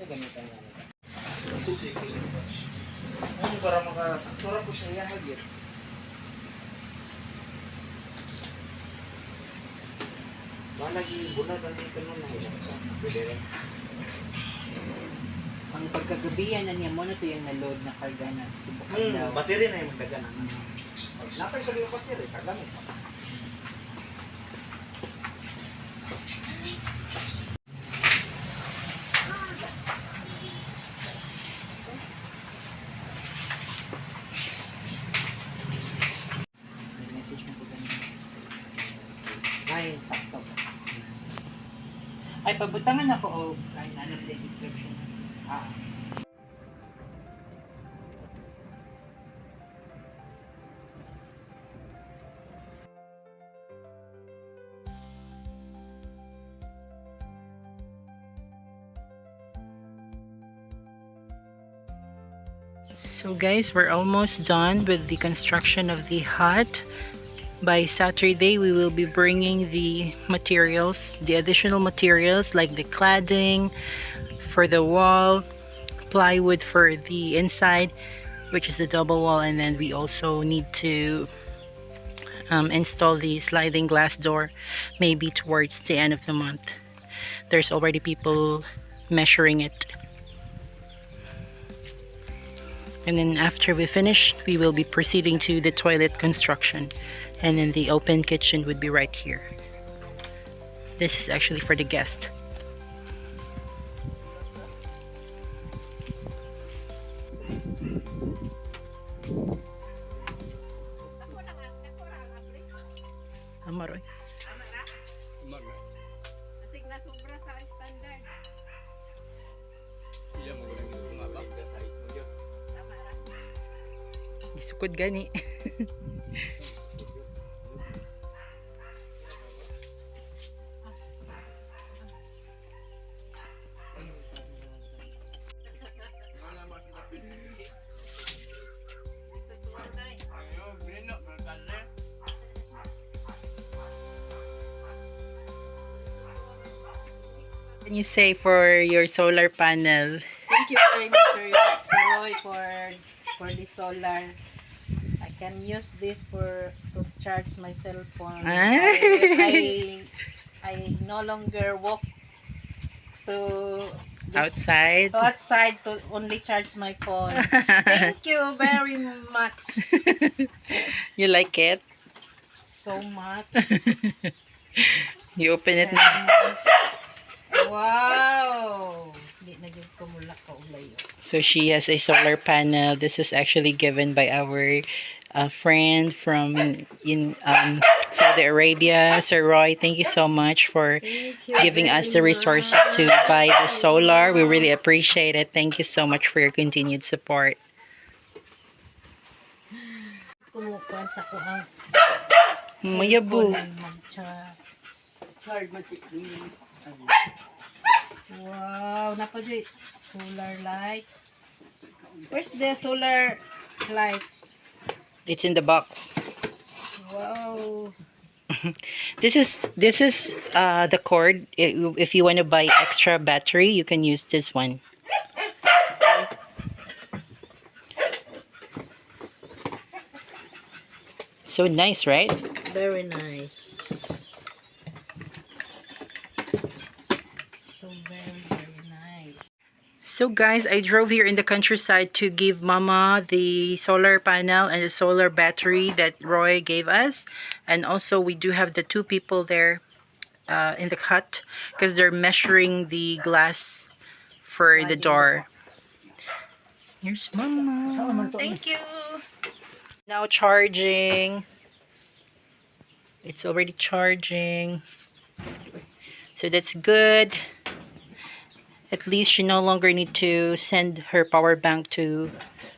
gamitan nga nila. Ano para makasaktura po sa iya hagit. Lagi bulan lagi kanon na isa. Pwede rin. Ang pagkagabihan na niya mo na to yung na-load na karga na sa Battery na yung magdagan. Napay sa yung battery, kagamit. message mo po ganun. Ay, sakto. Ay, pabutangan ako o kahit anong description. Ah. So guys, we're almost done with the construction of the hut. By Saturday, we will be bringing the materials, the additional materials like the cladding for the wall, plywood for the inside, which is the double wall, and then we also need to install the sliding glass door maybe towards the end of the month. There's already people measuring it. And then after we finish, we will be proceeding to the toilet construction. And then the open kitchen would be right here. This is actually for the guest. Amaroy. Isukod gani. Can you say for your solar panel? Thank you very much, Sir Roy, for the solar. I can use this to charge my cell phone. I no longer walk to Outside? to only charge my phone. Thank you very much. You like it? So much. You open it now. Wow. So she has a solar panel. This is actually given by our friend from in Saudi Arabia, Sir Roy. Thank you so much for giving us the resources to buy the solar. We really appreciate it. Thank you so much for your continued support. Mayabu. Wow, napadyo solar lights. Where's the solar lights? It's in the box. Wow. This is the cord. If you want to buy extra battery, you can use this one. So nice, right? Very nice. So very nice. So guys, I drove here in the countryside to give Mama the solar panel and the solar battery that Roy gave us. And also we do have the two people there in the hut because they're measuring the glass for the door. Here's Mama. Thank you. Now charging. It's already charging. So that's good. At least she no longer need to send her power bank to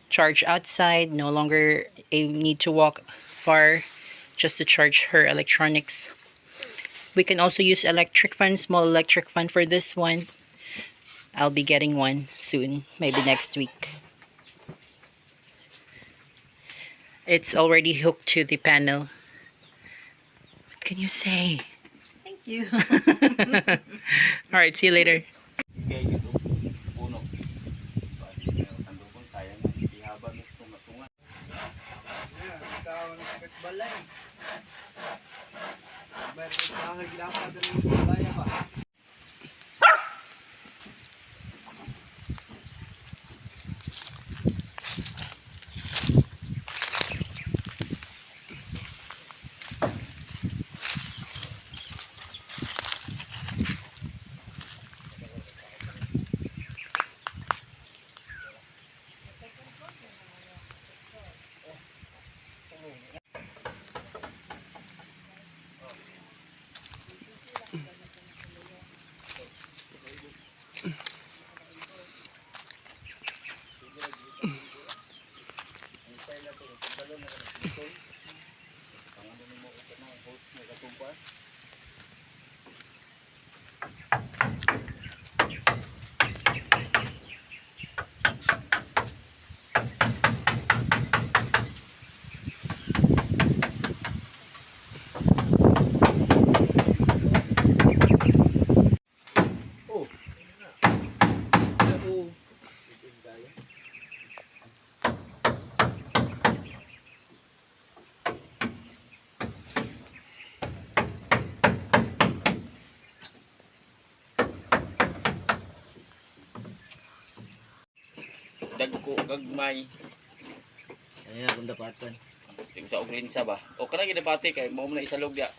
charge outside. No longer need to walk far just to charge her electronics. We can also use electric fan, small electric fan for this one. I'll be getting one soon, maybe next week. It's already hooked to the panel. What can you say? Thank you. Alright, see you later. ikaw nagkasbalay. Bayar ko sa hagilapa din ng balaya ba. Oh. Oh. Dagko gagmay Ayun akong dapatan. yung sa oglinsa ba o kana gid dapati kay mo na isalog dia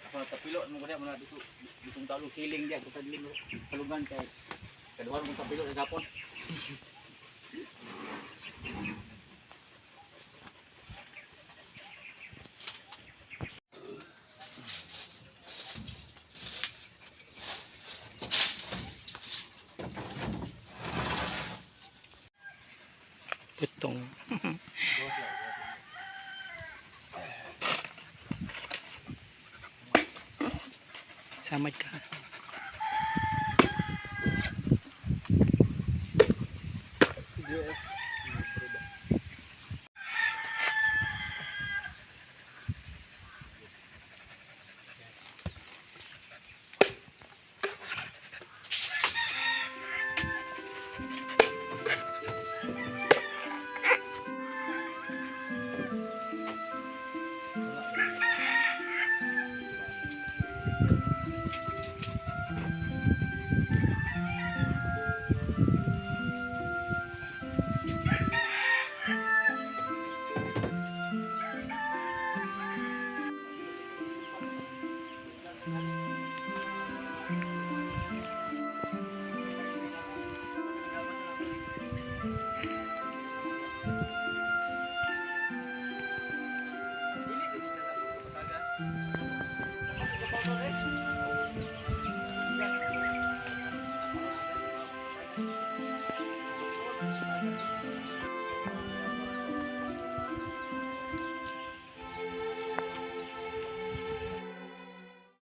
ako tapilo mo gud mo na dito ditong talo siling dia ko tadling talugan kay kaduhan mo tapilo sa gapon Putong. Samad ka.